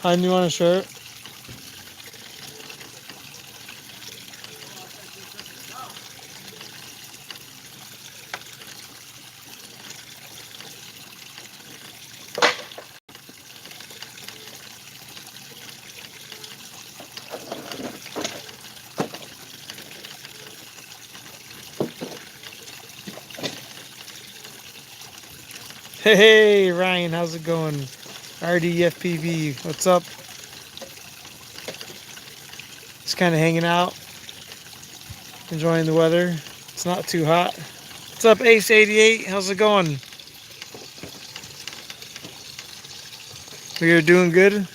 How do you want to share it? Hey, Ryan, how's it going? RDFPV, what's up? Just kind of hanging out, enjoying the weather. It's not too hot. What's up, Ace88? How's it going? We're doing good.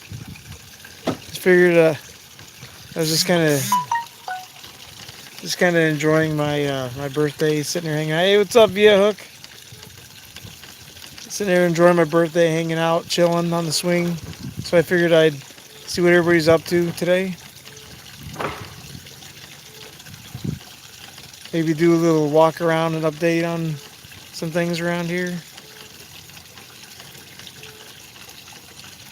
Just figured I was just kind of enjoying my birthday, sitting here hanging out. Hey, what's up, Via Hook? Sitting there enjoying my birthday, hanging out, chilling on the swing. So I figured I'd see what everybody's up to today. Maybe do a little walk around and update on some things around here.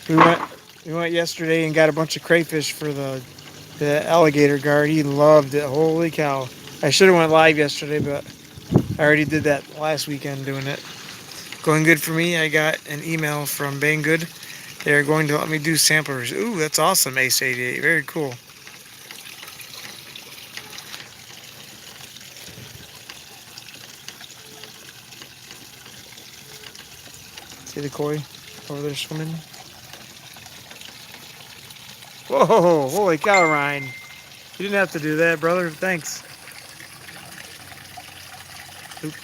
We went we went yesterday and got a bunch of crayfish for the alligator guard. He loved it. Holy cow! I should have went live yesterday, but I already did that last weekend doing it. Going good for me. I got an email from Banggood. They're going to let me do samplers. Ooh, that's awesome, Ace 88. Very cool. See the koi over there swimming? Whoa, holy cow, Ryan. You didn't have to do that, brother. Thanks. Oop.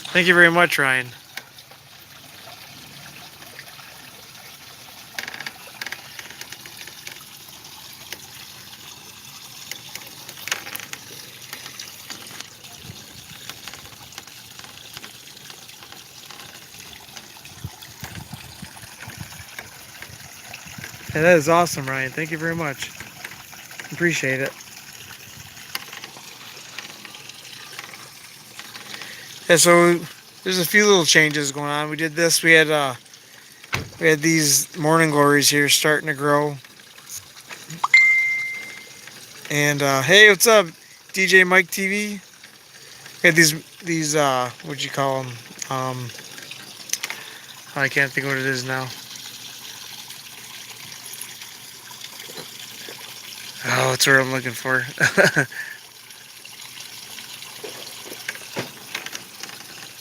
Thank you very much, Ryan. Yeah, that is awesome, Ryan. Thank you very much. Appreciate it. Yeah, so there's a few little changes going on. We did this. We had these morning glories here starting to grow. And hey, what's up, DJ Mike TV? We had these what'd you call them? Um, I can't think of what it is now. Oh, that's what I'm looking for.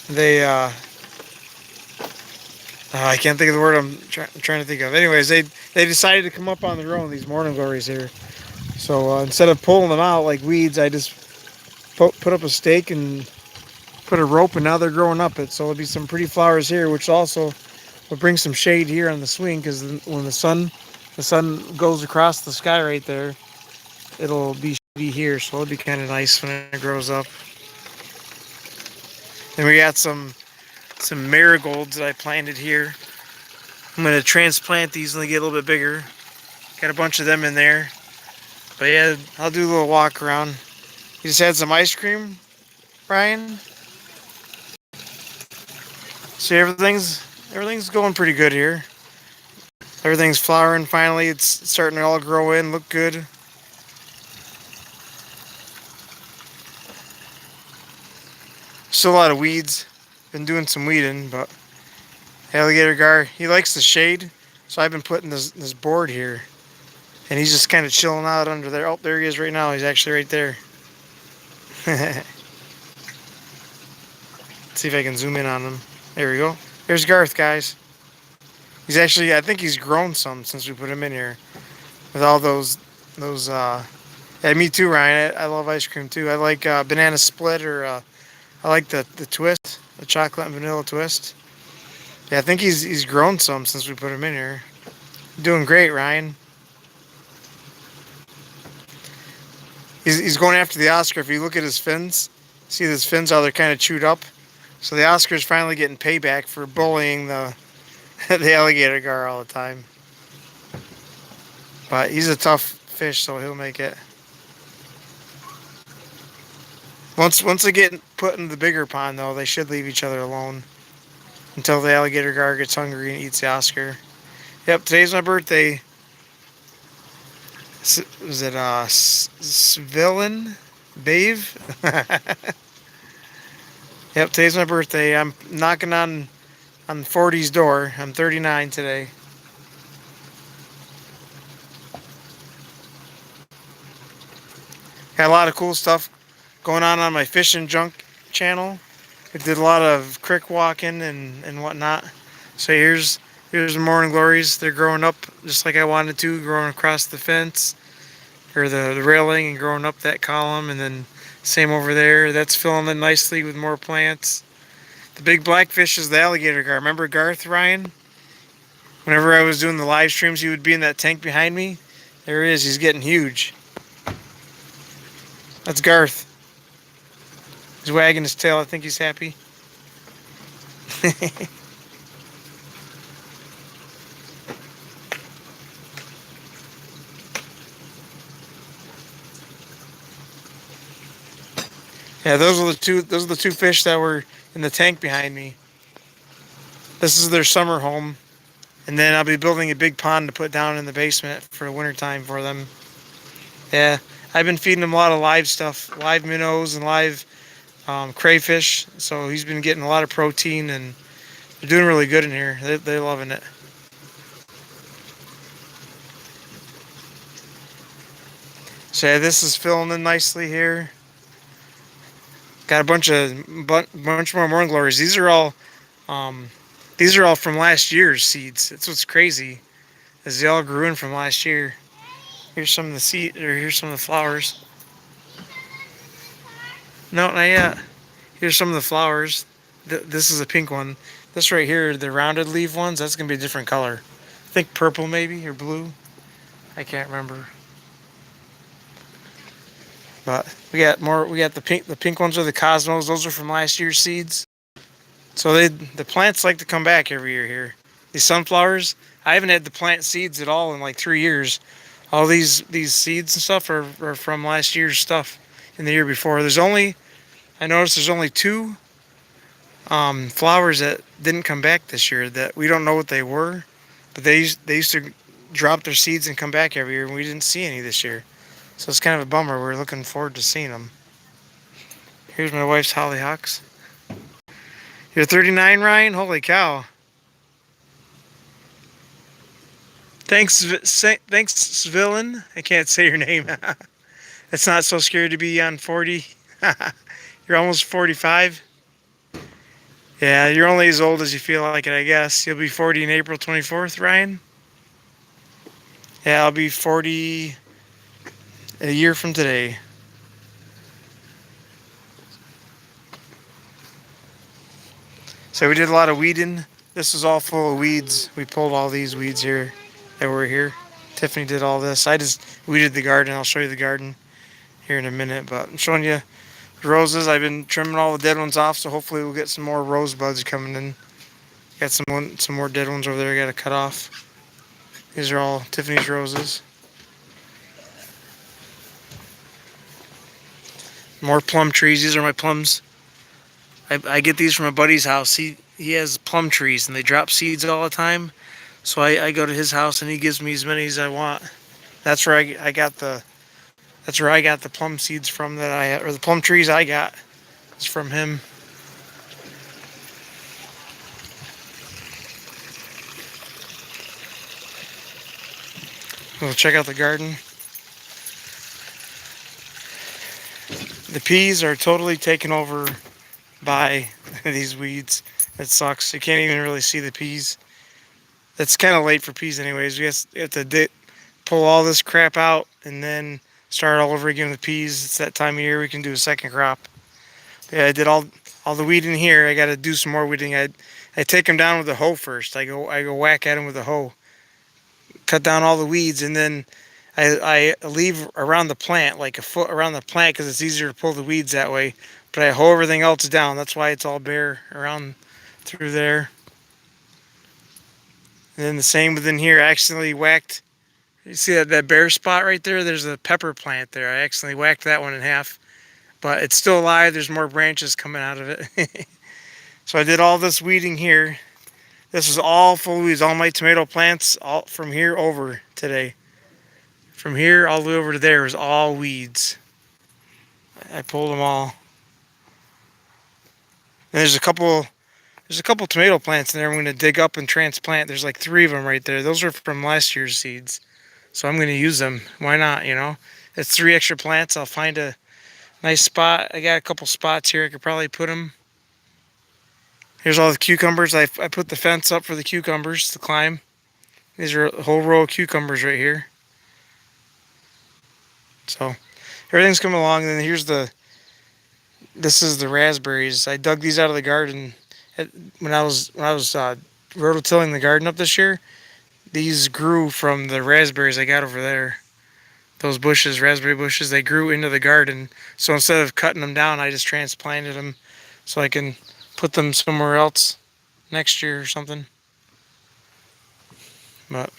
they I can't think of the word I'm trying to think of. Anyways, they decided to come up on their own. These morning glories here. So instead of pulling them out like weeds, I just put up a stake and put a rope, and now they're growing up it. So it'll be some pretty flowers here, which also will bring some shade here on the swing because when the sun goes across the sky right there, it'll be shady here. So it'll be kind of nice when it grows up. Then we got some marigolds that I planted here. I'm gonna transplant these when they get a little bit bigger. Got a bunch of them in there. But yeah, I'll do a little walk around. You just had some ice cream, Brian? See, everything's going pretty good here. Everything's flowering finally. It's starting to all grow in, look good. Still a lot of weeds. Been doing some weeding, but alligator gar, he likes the shade, so I've been putting this board here, and he's just kind of chilling out under there. Oh, there he is right now. He's actually right there. Let's see if I can zoom in on him. There we go. There's Garth, guys. He's actually, I think he's grown some since we put him in here. With all those. Yeah, me too, Ryan. I love ice cream too. I like banana split, or I like the twist, the chocolate and vanilla twist. Yeah, I think he's grown some since we put him in here. Doing great, Ryan. He's going after the Oscar. If you look at his fins, see his fins, how they're kind of chewed up. So the Oscar's finally getting payback for bullying the the alligator gar all the time. But he's a tough fish, so he'll make it. Once they get put in the bigger pond, though, they should leave each other alone. until the alligator gar gets hungry and eats the Oscar. Yep, today's my birthday. Was it Svillen? Bave? Yep, today's my birthday. I'm knocking on 40's door. I'm 39 today. Got a lot of cool stuff going on my fishing junk channel. I did a lot of creek walking and whatnot. So here's the morning glories. They're growing up just like I wanted to, growing across the fence or the railing and growing up that column. And then same over there. That's filling in nicely with more plants. The big blackfish is the alligator gar. Remember Garth, Ryan? Whenever I was doing the live streams, he would be in that tank behind me. There he is. He's getting huge. That's Garth. He's wagging his tail. I think he's happy. Yeah, those are the two. Those are the two fish that were in the tank behind me. This is their summer home, and then I'll be building a big pond to put down in the basement for the wintertime for them. Yeah, I've been feeding them a lot of live stuff, live minnows and live crayfish. So he's been getting a lot of protein, and they're doing really good in here. They're loving it. So yeah, this is filling in nicely here. Got a bunch more morning glories. Um, these are all from last year's seeds. That's what's crazy, is they all grew in from last year. Here's some of the seed, or here's some of the flowers. No, not yet. Here's some of the flowers. This is a pink one. This right here, the rounded leaf ones, that's gonna be a different color. I think purple maybe or blue. I can't remember. But we got more. We got the pink. The pink ones are the cosmos. Those are from last year's seeds. So the plants like to come back every year here. These sunflowers, I haven't had to plant seeds at all in like 3 years. All these seeds and stuff are from last year's stuff in the year before. I noticed there's only two flowers that didn't come back this year that we don't know what they were, but they used to drop their seeds and come back every year, and we didn't see any this year. So it's kind of a bummer. We're looking forward to seeing them. Here's my wife's hollyhocks. You're 39, Ryan? Holy cow. Thanks, Svillen. I can't say your name. It's not so scary to be on 40. You're almost 45. Yeah, you're only as old as you feel like it, I guess. You'll be 40 on April 24th, Ryan? Yeah, I'll be 40 a year from today. So we did a lot of weeding. This was all full of weeds. We pulled all these weeds here that were here. Tiffany did all this. I just weeded the garden. I'll show you the garden here in a minute. But I'm showing you the roses. I've been trimming all the dead ones off, so hopefully we'll get some more rose buds coming in. Got some more dead ones over there I got to cut off. These are all Tiffany's roses. More plum trees. These are my plums. I get these from a buddy's house. He has plum trees, and they drop seeds all the time. So I go to his house, and he gives me as many as I want. That's where I got the plum seeds from or the plum trees I got. It's from him. We'll check out the garden. The peas are totally taken over by these weeds. It sucks. You can't even really see the peas. It's kind of late for peas anyways. We have to pull all this crap out and then start all over again with peas. It's that time of year we can do a second crop. Yeah, I did all the weeding here. I got to do some more weeding. I take them down with a hoe first. I go whack at them with a hoe. Cut down all the weeds, and then I leave around the plant, like a foot around the plant, because it's easier to pull the weeds that way. But I hoe everything else down. That's why it's all bare around through there. And then the same within here. I accidentally whacked. You see that bare spot right there? There's a pepper plant there. I accidentally whacked that one in half. But it's still alive. There's more branches coming out of it. So I did all this weeding here. This is all full of weeds. All my tomato plants, all from here over today. From here all the way over to there is all weeds. I pulled them all. And there's a couple tomato plants in there I'm going to dig up and transplant. There's like 3 of them right there. Those are from last year's seeds. So I'm going to use them. Why not, you know? It's 3 extra plants. I'll find a nice spot. I got a couple spots here I could probably put them. Here's all the cucumbers. I put the fence up for the cucumbers to climb. These are a whole row of cucumbers right here. So everything's coming along. And then this is the raspberries. I dug these out of the garden when I was rototilling the garden up this year. These grew from the raspberries I got over there. Those bushes, raspberry bushes, they grew into the garden. So instead of cutting them down, I just transplanted them so I can put them somewhere else next year or something. But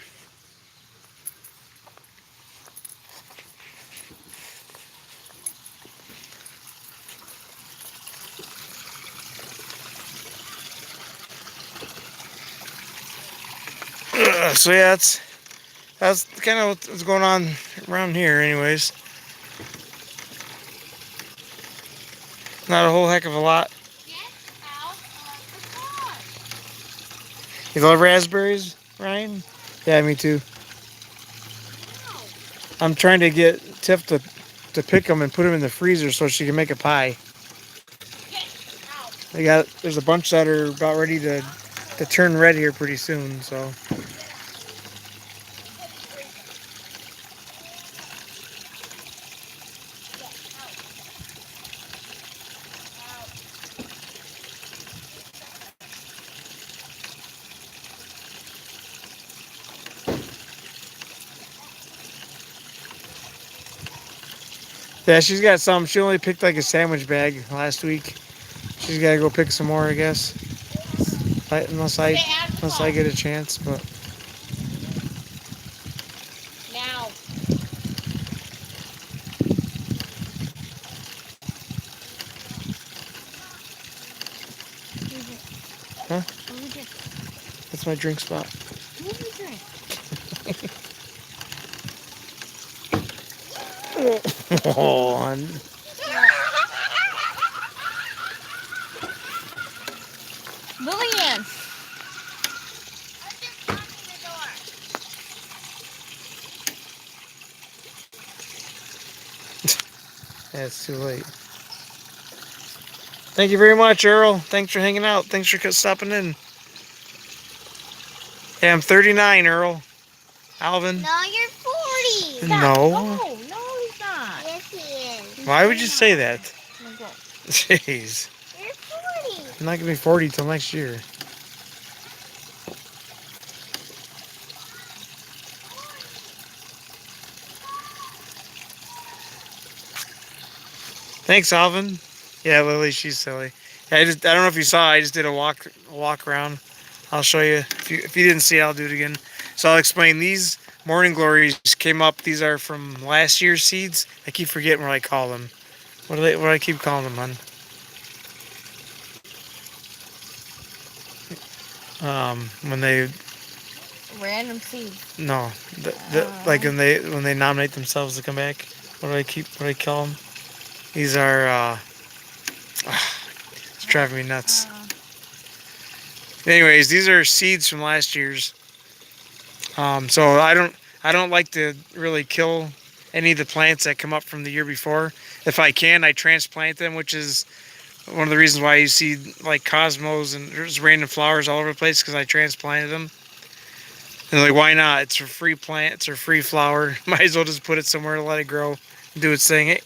so yeah, that's kind of what's going on around here, anyways. Not a whole heck of a lot. You love raspberries, Ryan? Yeah, me too. I'm trying to get Tiff to pick them and put them in the freezer so she can make a pie. There's a bunch that are about ready to turn red here pretty soon, so. Yeah, she's got some. She only picked like a sandwich bag last week. She's got to go pick some more, I guess. Unless I get a chance, but. Now. Huh? That's my drink spot. Oh, Lillian. yeah, it's too late. Thank you very much, Earl. Thanks for hanging out. Thanks for stopping in. Yeah, I'm 39, Earl. Alvin. No, you're 40. No. No, he's not. Yes, he is. Why would you say that? Go. Jeez. You're 40. I'm not going to be 40 till next year. Thanks, Alvin. Yeah, Lily, she's silly. Yeah, I don't know if you saw. I just did a walk around. I'll show you. If you didn't see it, I'll do it again. So I'll explain. These morning glories came up. These are from last year's seeds. I keep forgetting what I call them. What do I keep calling them, hon? When they Random seeds. no, like when they nominate themselves to come back. What do I call them? These are it's driving me nuts. Anyways, these are seeds from last year's. So I don't like to really kill any of the plants that come up from the year before. If I can, I transplant them, which is one of the reasons why you see like cosmos and there's random flowers all over the place because I transplanted them. And like, why not? It's a free plant. It's a free flower. Might as well just put it somewhere to let it grow and do its thing.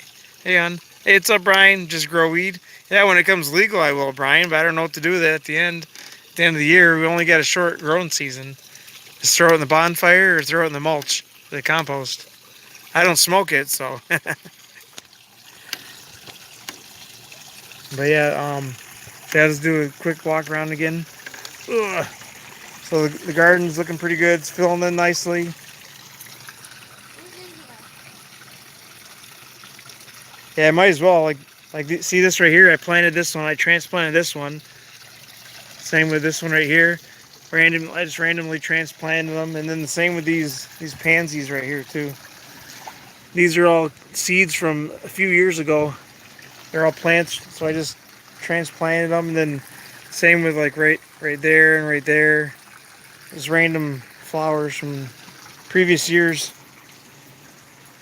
Hey, hon. Hey, what's up, Brian? Just grow weed? Yeah, when it comes legal, I will, Brian, but I don't know what to do with it at the end. At the end of the year, we only got a short growing season. Just throw it in the bonfire or throw it in the mulch, the compost. I don't smoke it, so. But yeah, let's do a quick walk around again. Ugh. So the garden's looking pretty good. It's filling in nicely. Yeah, I might as well. Like see this right here? I planted this one. I transplanted this one. Same with this one right here. I just randomly transplanted them, and then the same with these pansies right here too. These are all seeds from a few years ago. They're all plants, so I just transplanted them. And then same with like right there and right there. Just random flowers from previous years.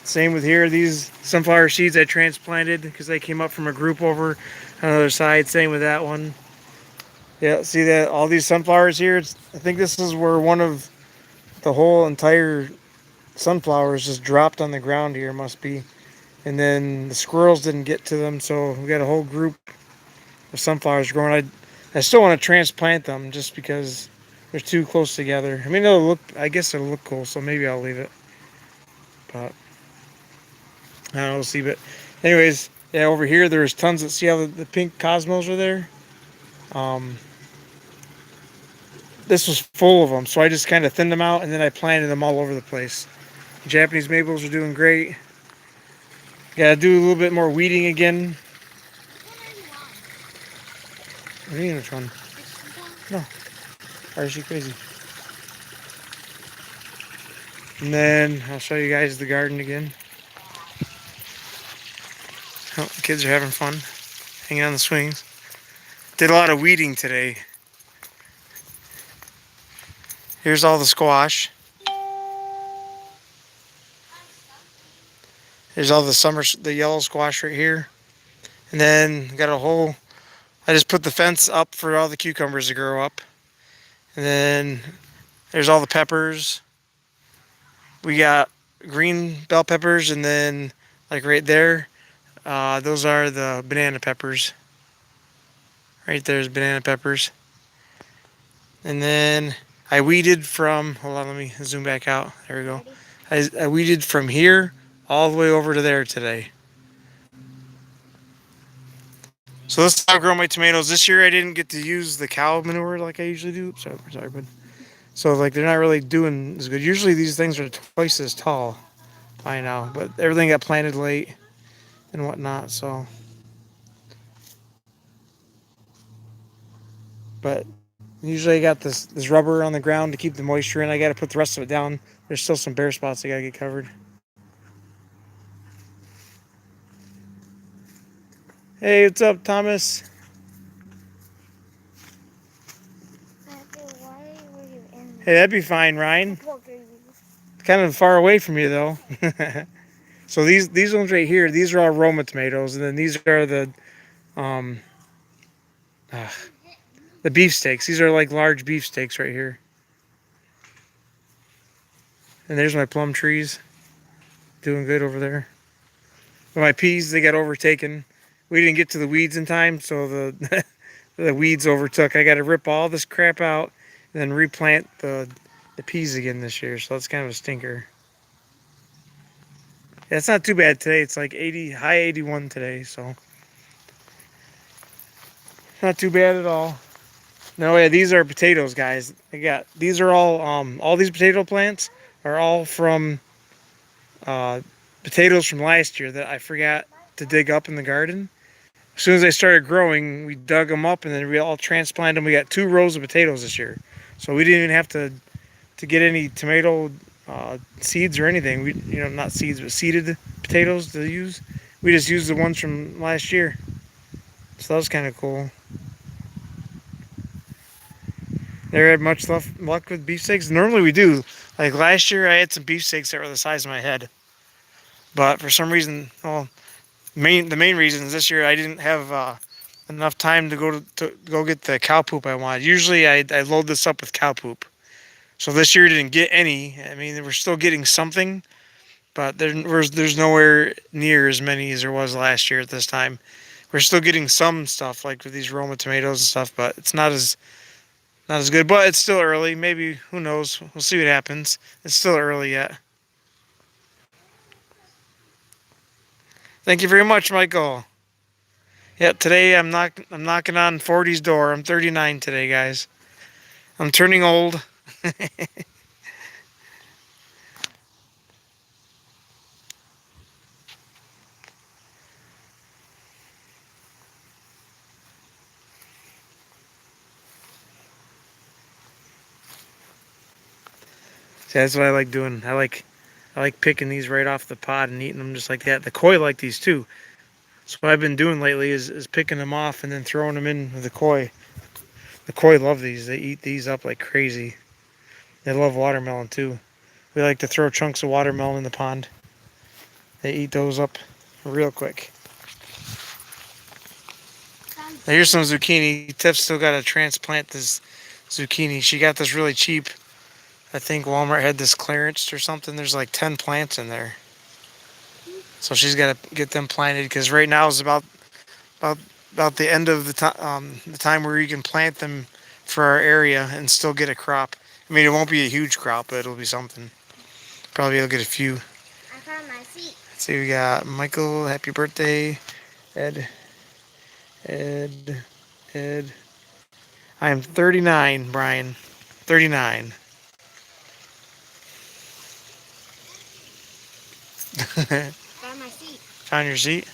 Same with here. These sunflower seeds I transplanted because they came up from a group over on the other side. Same with that one. Yeah, see that all these sunflowers here. I think this is where one of the whole entire sunflowers just dropped on the ground here. Must be, and then the squirrels didn't get to them, so we got a whole group of sunflowers growing. I still want to transplant them just because they're too close together. I mean, it'll look. I guess it'll look cool, so maybe I'll leave it. But I don't know. We'll see. But anyways, yeah, over here there's tons of. See how the pink cosmos are there? Um, this was full of them, so I just kind of thinned them out, and then I planted them all over the place. Japanese maples are doing great. Gotta do a little bit more weeding again. What do you mean which one? No. Or is she crazy? And then I'll show you guys the garden again. Oh, the kids are having fun, hanging on the swings. Did a lot of weeding today. Here's all the squash. There's all the yellow squash right here. And then got a whole, I just put the fence up for all the cucumbers to grow up. And then there's all the peppers. We got green bell peppers, and then like right there, those are the banana peppers. Right there's banana peppers. And then I weeded from, hold on, let me zoom back out. There we go. I weeded from here all the way over to there today. So this is how I grow my tomatoes. This year I didn't get to use the cow manure like I usually do. Sorry, bud. So like they're not really doing as good. Usually these things are twice as tall by now, but everything got planted late and whatnot. So, but usually I got this rubber on the ground to keep the moisture in. I got to put the rest of it down. There's still some bare spots I got to get covered. Hey, what's up, Thomas? Why were you in Hey, that'd be fine, Ryan. there? Kind of far away from you though. So these ones right here, these are all Roma tomatoes, and then these are um uh, the beefsteaks. These are like large beefsteaks right here. And there's my plum trees, doing good over there. But my peas, they got overtaken. We didn't get to the weeds in time, so the the weeds overtook. I got to rip all this crap out and then replant the peas again this year. So that's kind of a stinker. Yeah, it's not too bad today. It's like 80, high 81 today, so not too bad at all. No, yeah, these are potatoes, guys. These are all these potato plants are all from uh, potatoes from last year that I forgot to dig up in the garden. As soon as they started growing, we dug them up and then we all transplanted them. We got 2 rows of potatoes this year, so we didn't even have to get any tomato seeds or anything. We, not seeds, but seeded potatoes to use. We just used the ones from last year, so that was kind of cool. Never had much luck with beefsteaks. Normally we do. Like last year, I had some beefsteaks that were the size of my head, but for some reason, well, the main reason is this year I didn't have enough time to go get the cow poop I wanted. Usually I load this up with cow poop. So this year didn't get any. I mean, we're still getting something, but there's nowhere near as many as there was last year at this time. We're still getting some stuff like with these Roma tomatoes and stuff, but it's not as good. But it's still early. Maybe, who knows? We'll see what happens. It's still early yet. Thank you very much, Michael. Yeah, today I'm knocking on 40's door. I'm 39 today, guys. I'm turning old. See, that's what I like doing. I like picking these right off the pod and eating them just like that. The koi like these too. So what I've been doing lately is picking them off and then throwing them in with the koi. The koi love these. They eat these up like crazy. They love watermelon too. We like to throw chunks of watermelon in the pond. They eat those up real quick. Now here's some zucchini. Tiff's still got to transplant this zucchini. She got this really cheap. I think Walmart had this clearance or something. There's like 10 plants in there. So she's got to get them planted because right now is about about the end of the time where you can plant them for our area and still get a crop. I mean, it won't be a huge crop, but it'll be something. Probably you'll get a few. I found my seat. Let's see, we got Michael, happy birthday. Ed, Ed, Ed. I am 39, Brian. 39. Found my seat. Found your seat?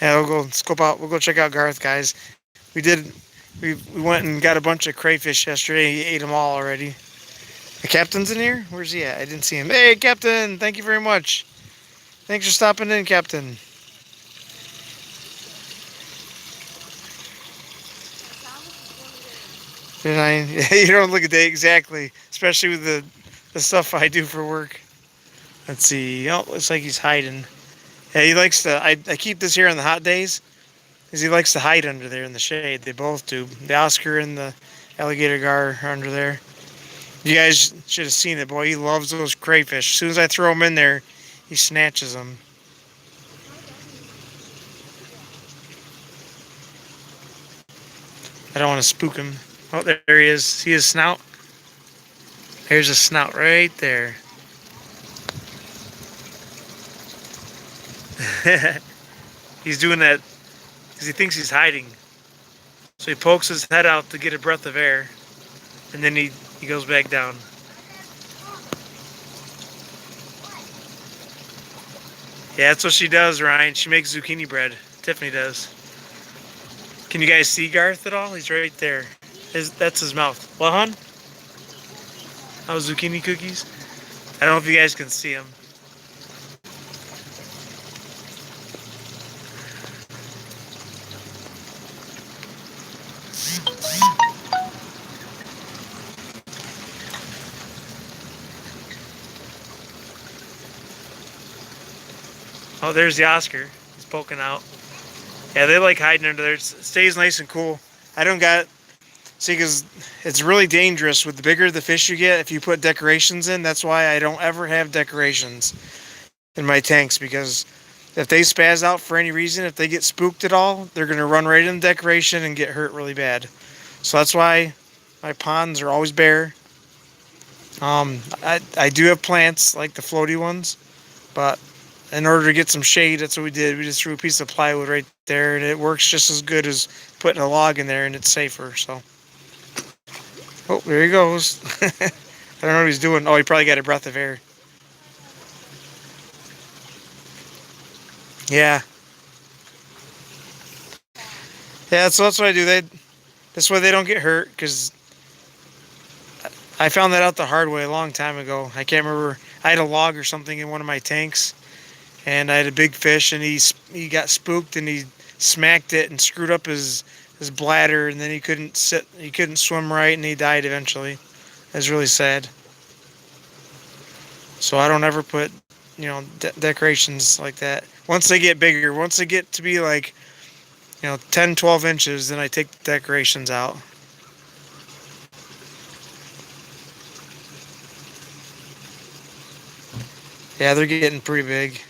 Yeah, we'll go scope out. We'll go check out Garth, guys. We did. We went and got a bunch of crayfish yesterday. He ate them all already. The captain's in here? Where's he at? I didn't see him. Hey, Captain! Thank you very much. Thanks for stopping in, Captain. You don't look a day exactly, especially with the stuff I do for work. Let's see. Oh, looks like he's hiding. Yeah, he likes to. I keep this here on the hot days, because he likes to hide under there in the shade. They both do. The Oscar and the alligator gar are under there. You guys should have seen it, boy. He loves those crayfish. As soon as I throw them in there, he snatches them. I don't want to spook him. Oh, there he is. See his snout? There's a snout right there. He's doing that because he thinks he's hiding. So he pokes his head out to get a breath of air, and then he goes back down. Yeah, that's what she does, Ryan. She makes zucchini bread. Tiffany does. Can you guys see Garth at all? He's right there. That's his mouth. What, hon? Oh, zucchini cookies? I don't know if you guys can see him. Oh, there's the Oscar. He's poking out. Yeah, they like hiding under there. It stays nice and cool. I don't got... See, because it's really dangerous with the bigger the fish you get if you put decorations in. That's why I don't ever have decorations in my tanks, because if they spaz out for any reason, if they get spooked at all, they're going to run right in the decoration and get hurt really bad. So that's why my ponds are always bare. I do have plants like the floaty ones, but in order to get some shade, that's what we did. We just threw a piece of plywood right there, and it works just as good as putting a log in there, and it's safer. So, oh, there he goes. I don't know what he's doing. Oh, he probably got a breath of air. Yeah. Yeah, so that's what I do. This way they don't get hurt, because I found that out the hard way a long time ago. I can't remember. I had a log or something in one of my tanks, and I had a big fish, and he got spooked, and he smacked it and screwed up his bladder, and then he couldn't swim right, and he died eventually. It was really sad. So I don't ever put, decorations like that. Once they get bigger, once they get to be like, 10, 12 inches, then I take the decorations out. Yeah, they're getting pretty big.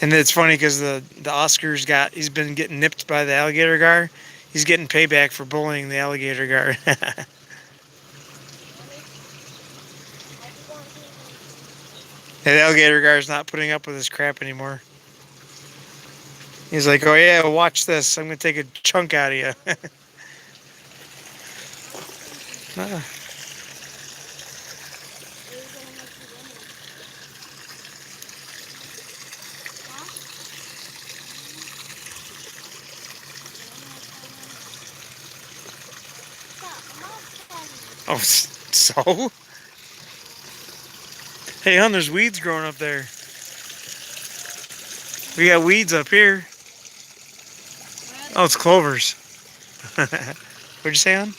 And it's funny because the Oscar's he's been getting nipped by the alligator gar. He's getting payback for bullying the alligator gar. And the alligator gar's not putting up with this crap anymore. He's like, oh yeah, watch this. I'm going to take a chunk out of you. Ah. Oh, So? Hey, hon, there's weeds growing up there. We got weeds up here. Oh, it's clovers. What'd you say, hon?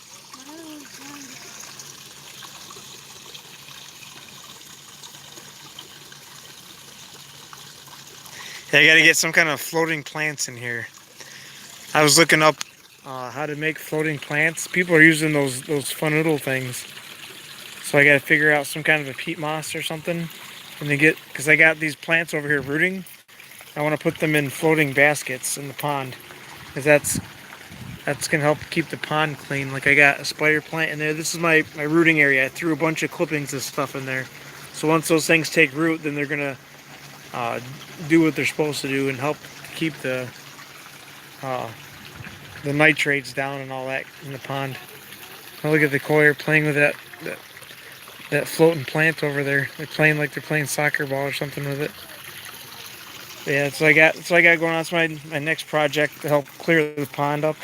Yeah, I gotta get some kind of floating plants in here. I was looking up how to make floating plants. People are using those fun little things. So I gotta figure out some kind of a peat moss or something. And they get, because I got these plants over here rooting. I want to put them in floating baskets in the pond. Because that's gonna help keep the pond clean. Like I got a spider plant in there. This is my rooting area. I threw a bunch of clippings of stuff in there. So once those things take root, then they're gonna uh, do what they're supposed to do and help keep uh, the nitrates down and all that in the pond. Now look at the koi playing with that floating plant over there. They're playing like they're playing soccer ball or something with it. Yeah, that's what I got going on. That's my next project to help clear the pond up.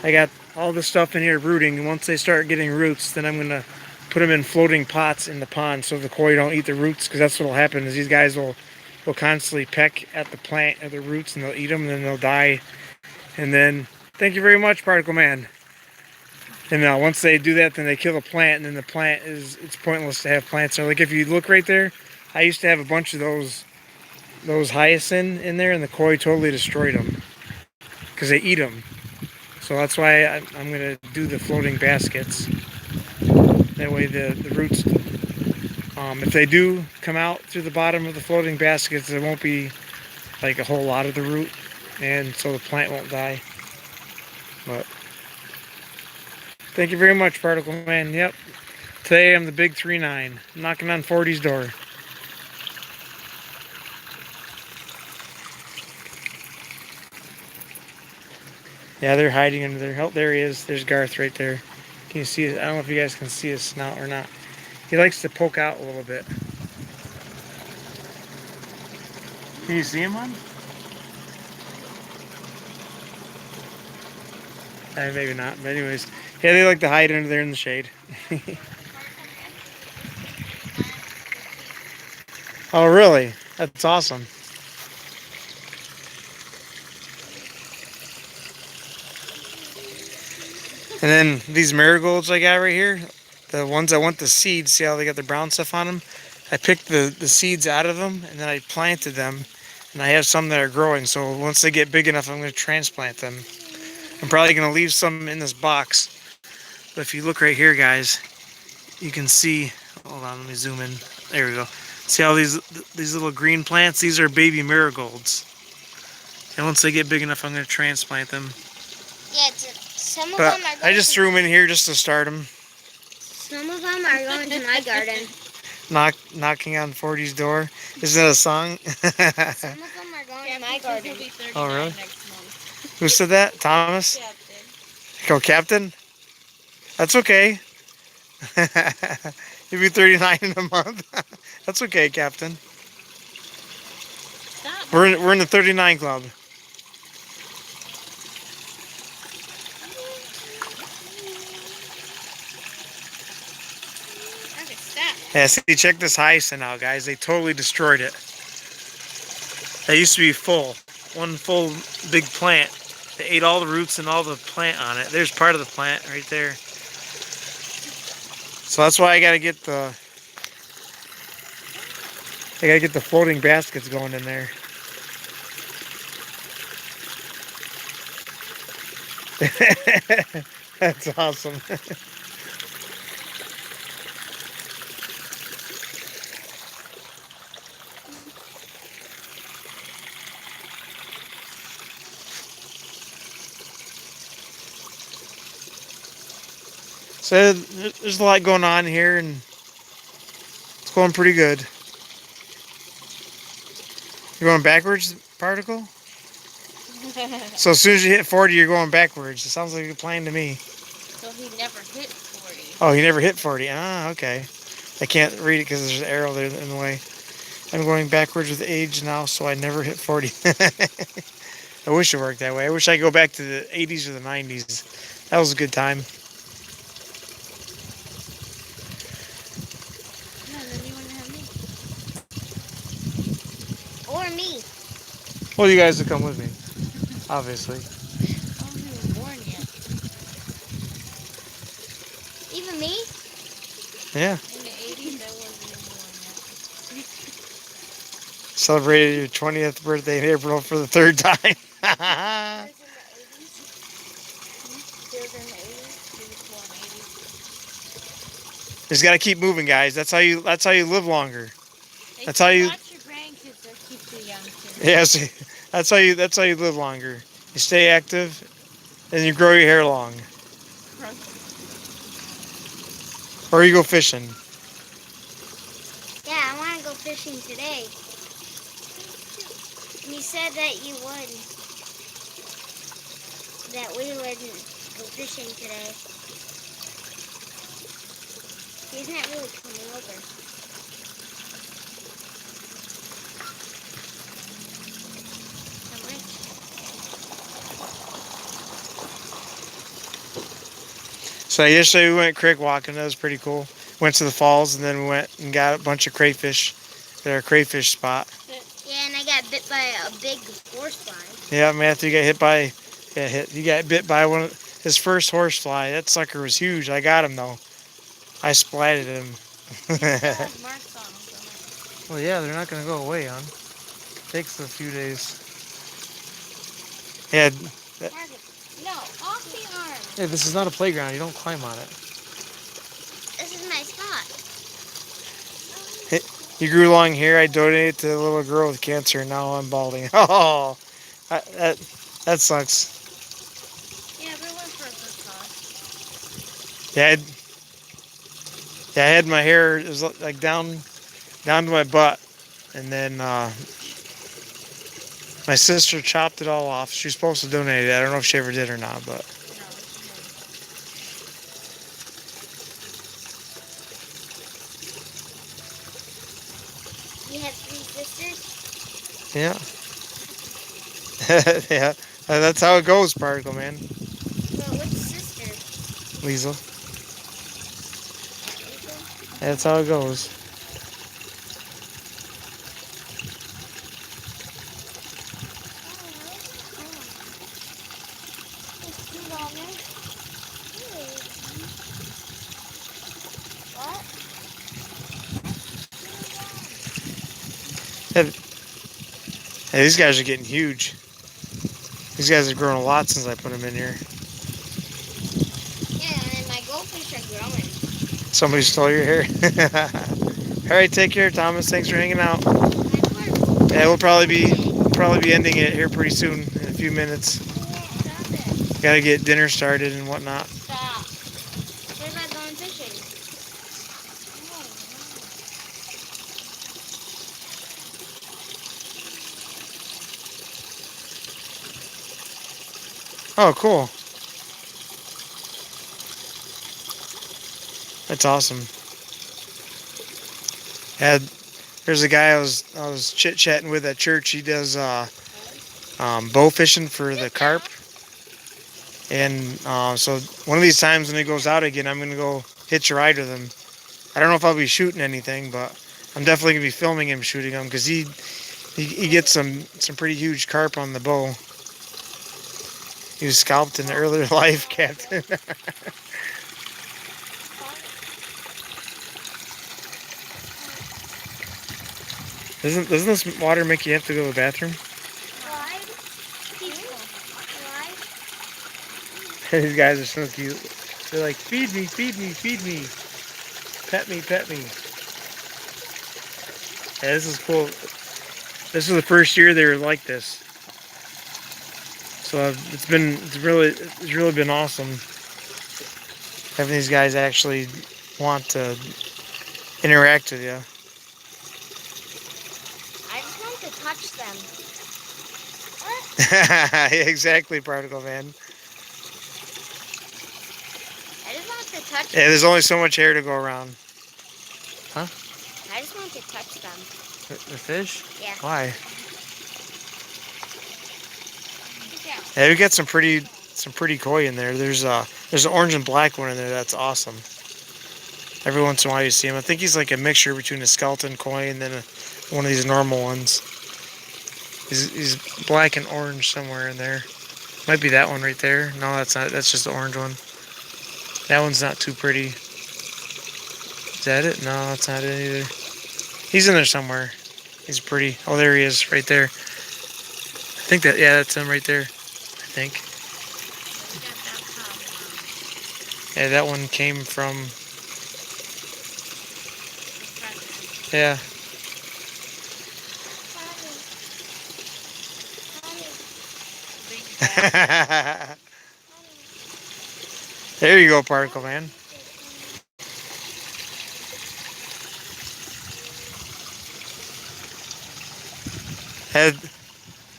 I got all this stuff in here rooting, and once they start getting roots, then I'm gonna put them in floating pots in the pond so the koi don't eat the roots, because that's what'll happen is these guys will constantly peck at the plant at the roots and they'll eat them and then they'll die. And then thank you very much, Particle Man. And once they do that, then they kill the plant, and then the plant it's pointless to have plants there. Like if you look right there, I used to have a bunch of those hyacinth in there, and the koi totally destroyed them because they eat them. So that's why I'm gonna do the floating baskets. That way the roots, if they do come out through the bottom of the floating baskets, there won't be like a whole lot of the root, and so the plant won't die. But thank you very much, Particle Man. Yep. Today I'm the big 3-9. Knocking on 40's door. Yeah, they're hiding under there. Oh, there he is. There's Garth right there. Can you see it? I don't know if you guys can see his snout or not. He likes to poke out a little bit. Can you see him, on? Maybe not. But anyways, yeah, they like to hide under there in the shade. Oh, really? That's awesome. And then these marigolds I got right here, the ones I want the seeds, see how they got the brown stuff on them? I picked the seeds out of them, and then I planted them, and I have some that are growing, so once they get big enough, I'm going to transplant them. I'm probably going to leave some in this box, but if you look right here, guys, you can see, hold on, let me zoom in, there we go. See how these little green plants, these are baby marigolds. And once they get big enough, I'm going to transplant them. Yeah, some of But them are going I just threw them in here just to start them. Some of them are going to my garden. Knocking on 40's door. Isn't that a song? Some of them are going to my garden. He'll be 39 Oh, really? next month. Who said that? Thomas? Captain. Go, Captain? That's okay. You'll be 39 in a month. That's okay, Captain. Stop. We're in the 39 club. Okay, stop. Yeah, see, check this hyacinth out, guys. They totally destroyed it. That used to be full. One full big plant. They ate all the roots and all the plant on it. There's part of the plant right there. So that's why I gotta get the floating baskets going in there. That's awesome. So there's a lot going on here, and it's going pretty good. You're going backwards, Particle? So as soon as you hit 40, you're going backwards. It sounds like a plan to me. So he never hit 40. Oh, he never hit 40. Ah, okay. I can't read it because there's an arrow there in the way. I'm going backwards with age now, so I never hit 40. I wish it worked that way. I wish I could go back to the 80s or the 90s. That was a good time. Well, you guys will come with me, obviously. I wasn't even born yet. Even me? Yeah. In the 80s, I wasn't even born yet. Celebrated your 20th birthday in April for the third time. Yours in the 80s? Yours in the 80s? He was born 80s. Just gotta keep moving, guys. That's how you live longer. They That's how say you watch your grandkids, they'll keep you young too. Yes, that's how you live longer. You stay active and you grow your hair long. Or you go fishing. Yeah, I want to go fishing today. And you said that you would. That we would go fishing today. He's not really coming over. How much? So yesterday we went creek walking. That was pretty cool. Went to the falls and then we went and got a bunch of crayfish at our crayfish spot. Yeah, and I got bit by a big horsefly. Yeah, Matthew got hit by He got bit by his first horsefly. That sucker was huge. I got him though. I splatted him. They still have marks on them, don't Well, yeah, they're not gonna go away, hon. Takes a few days. Yeah, they? No, off the arm. hey, this is not a playground. You don't climb on it. This is my spot. You grew long hair. I donated to a little girl with cancer, and now I'm balding. Oh, that sucks. Yeah, but it went for a good cause. Yeah, I had my hair. It was like down to my butt, and then my sister chopped it all off. She was supposed to donate it. I don't know if she ever did or not, but No, You have 3 sisters? yeah, yeah. That's how it goes, Particle Man. Well, which sister? Liesl. That Lisa? That's how it goes. What? Hey, these guys are getting huge. These guys have grown a lot since I put them in here. Yeah, and my goldfish are growing. Somebody stole your hair. All right, take care, Thomas. Thanks for hanging out. Yeah, we'll probably be ending it here pretty soon in a few minutes. Stop it. Got to get dinner started and whatnot. Stop. What about going fishing? Oh, cool. That's awesome. There's a guy I was chit chatting with at church. He does bow fishing for the carp, and so one of these times when he goes out again, I'm gonna go hitch a ride with him. I don't know if I'll be shooting anything, but I'm definitely gonna be filming him shooting them because he gets some pretty huge carp on the bow. He was scalped in the earlier life, Captain. Doesn't this water make you have to go to the bathroom? Why? Why? These guys are so cute. They're like, feed me, feed me, feed me. Pet me, pet me. Yeah, this is cool. This is the first year they were like this. So it's really been awesome having these guys actually want to interact with you. I just want to touch them. Exactly, Particle Man. I just want to touch Yeah, them. there's only so much hair to go around. Huh? I just want to touch them. The fish? Yeah. Why? Get down. Yeah, we got some pretty koi in there. There's an orange and black one in there. That's awesome. Every once in a while you see him. I think he's like a mixture between a skeleton koi and then one of these normal ones. He's black and orange somewhere in there. Might be that one right there. No, that's not. That's just the orange one. That one's not too pretty. Is that it? No, that's not it either. He's in there somewhere. He's pretty. Oh, there he is, right there. I think that. Yeah, that's him right there. I think. Yeah, that one came from. Yeah. There you go, Particle Man. Head.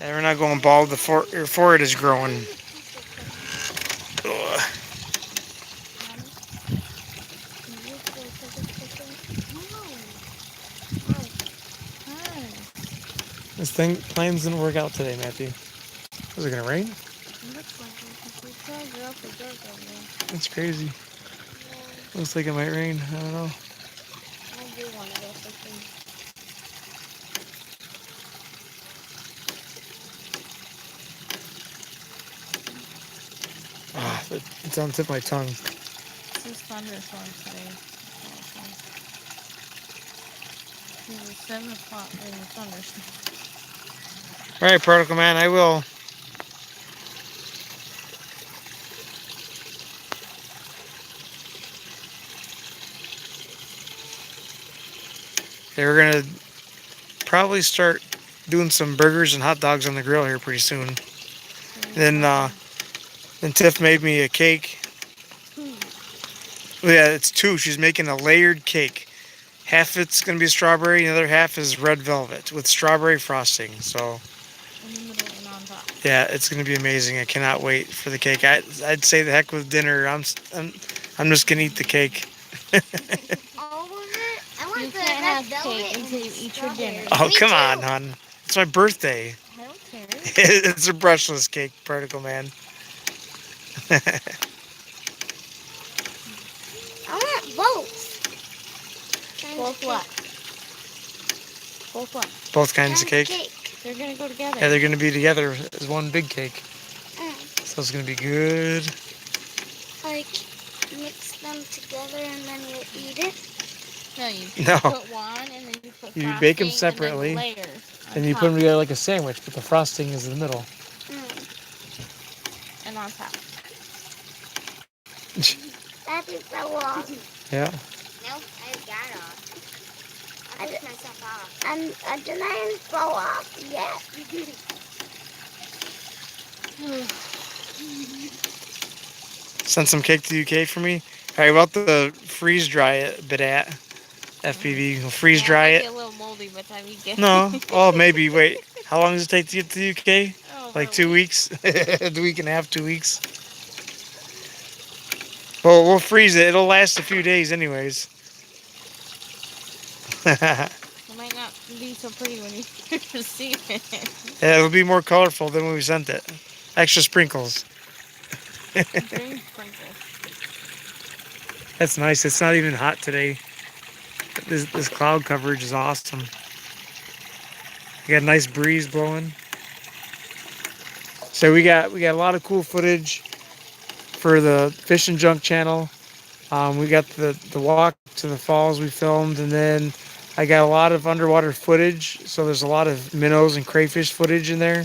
And we're not going bald. Your forehead is growing. Ugh. This thing plans didn't work out today, Matthew. Was it gonna rain? That's crazy. Looks like it might rain. I don't know. Ah, it's on the tip of my tongue. This is thunderstorm today. It was 7 o'clock in the thunderstorm. All right, Particle Man, I will. Okay, we're gonna probably start doing some burgers and hot dogs on the grill here pretty soon. Then Tiff made me a cake. Yeah, it's two. She's making a layered cake. Half it's gonna be strawberry, and the other half is red velvet with strawberry frosting. So In the middle and on top. yeah, it's gonna be amazing. I cannot wait for the cake. I'd say the heck with dinner. I'm just gonna eat the cake. All of it? I want You the can't red have velvet cake and until you eat your dinner. strawberry. Oh Me come too. on, hon. It's my birthday. I don't care. It's a brushless cake, Particle Man. I want both. Both what? Both what? Both kinds of cake. They're gonna go together. Yeah, they're gonna be together as one big cake. Mm. So it's gonna be good. Like, mix them together and then you eat it? No, you No. put one and then you put You bake them frosting separately, and then layers on And you top put them together like a sandwich, but the frosting is in the middle. and on top. That is so long. Yeah. Nope, I got off. I took myself off. I didn't fall off yet. Send some cake to the UK for me. All right, about the freeze dry it bit at FPV. We'll freeze dry It it. get a little moldy by the time you get. No. Oh, maybe. Wait. How long does it take to get to the UK? Oh, Like about 2 weeks? A week and a half, 2 weeks. Well, we'll freeze it. It'll last a few days, anyways. Yeah, It might not be so pretty when you receive it. it'll be more colorful than when we sent it. Extra sprinkles. Green sprinkles. That's nice. It's not even hot today. This cloud coverage is awesome. We got a nice breeze blowing. So we got a lot of cool footage for the Fish and Junk channel. We got the walk to the falls we filmed, and then I got a lot of underwater footage. So there's a lot of minnows and crayfish footage in there.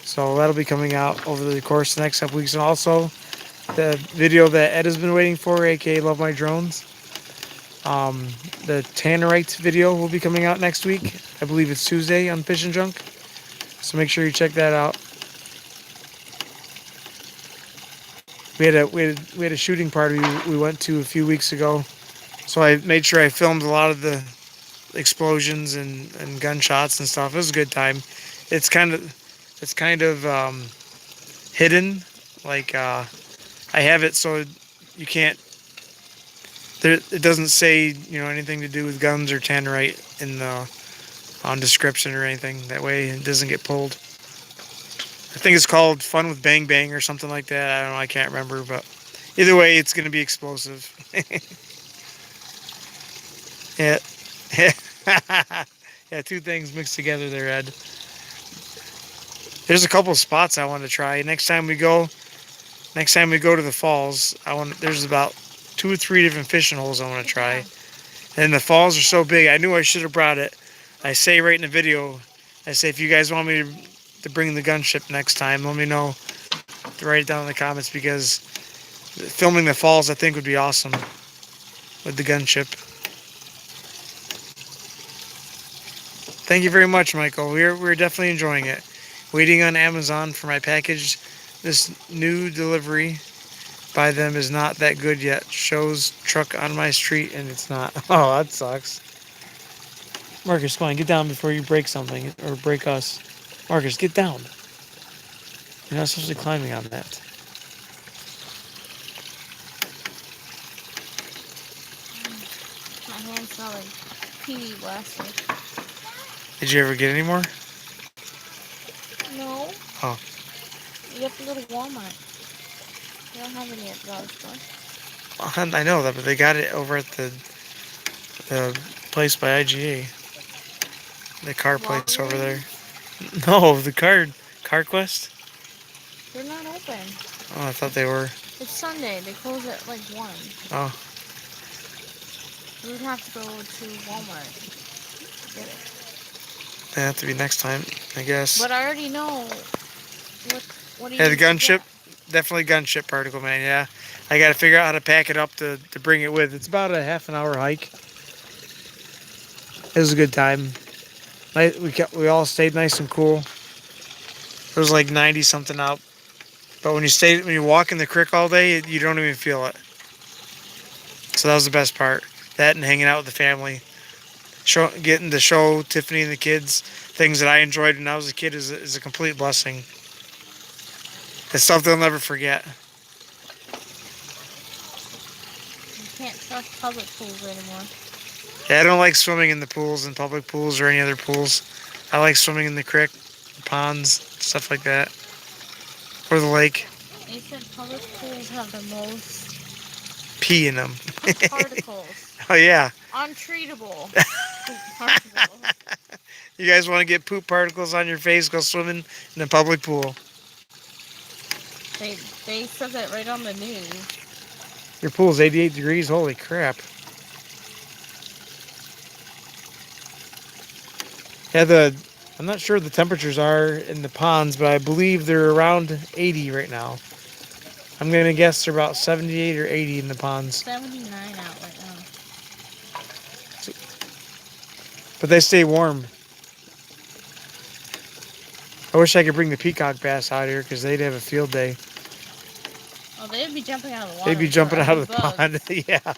So that'll be coming out over the course of the next couple weeks. And also the video that Ed has been waiting for, aka Love My Drones. The Tannerite video will be coming out next week. I believe it's Tuesday on Fish and Junk. So make sure you check that out. We had a shooting party we went to a few weeks ago. So I made sure I filmed a lot of the explosions and gunshots and stuff. It was a good time. It's kind of hidden. Like I have it so you can't. It doesn't say anything to do with guns or tannerite in the on description or anything. That way it doesn't get pulled. I think it's called Fun with Bang Bang or something like that. I don't know. I can't remember, but either way, it's going to be explosive. Yeah. Yeah, two things mixed together there, Ed. There's a couple spots I want to try. Next time we go to the falls, there's about 2 or 3 different fishing holes I want to try. And the falls are so big. I knew I should have brought it. I say right in the video, I say if you guys want me to bring the gunship next time, let me know. To write it down in the comments because filming the falls I think would be awesome with the gunship. Thank you very much, Michael. We're definitely enjoying it. Waiting on Amazon for my package. This new delivery by them is not that good yet. Shows truck on my street and it's not. Oh, that sucks. Marcus, come on, get down before you break something or break us. Marcus, get down. You're not supposed to be climbing on that. My hands smell like PB Blaster. Did you ever get any more? No. Oh. You have to go to Walmart. They don't have any at the dollar store. I know that, but they got it over at the place by IGA. The car place over there. No, the Car Quest. They're not open. Oh, I thought they were. It's Sunday. They close at like 1. Oh. We would have to go to Walmart to get it. They have to be next time, I guess. But I already know what do you Yeah, the gunship. Definitely gunship particle, man. Yeah. I got to figure out how to pack it up to bring it with. It's about a half an hour hike. It was a good time. We all stayed nice and cool. It was like 90 something out. But when you walk in the creek all day, you don't even feel it. So that was the best part. That and hanging out with the family. Getting to show Tiffany and the kids things that I enjoyed when I was a kid is a complete blessing. It's stuff they'll never forget. You can't trust public pools anymore. Yeah, I don't like swimming in the pools, in public pools or any other pools. I like swimming in the creek, the ponds, stuff like that. Or the lake. They said public pools have the most Pee in them. particles. Oh, yeah. Untreatable particles. You guys want to get poop particles on your face, go swimming in a public pool. They said that right on the news. Your pool's 88 degrees? Holy crap. Yeah, I'm not sure what the temperatures are in the ponds, but I believe they're around 80 right now. I'm going to guess they're about 78 or 80 in the ponds. 79 out right now. But they stay warm. I wish I could bring the peacock bass out here because they'd have a field day. Oh, they'd be jumping out of the water. They'd be jumping out of the pond. Yeah.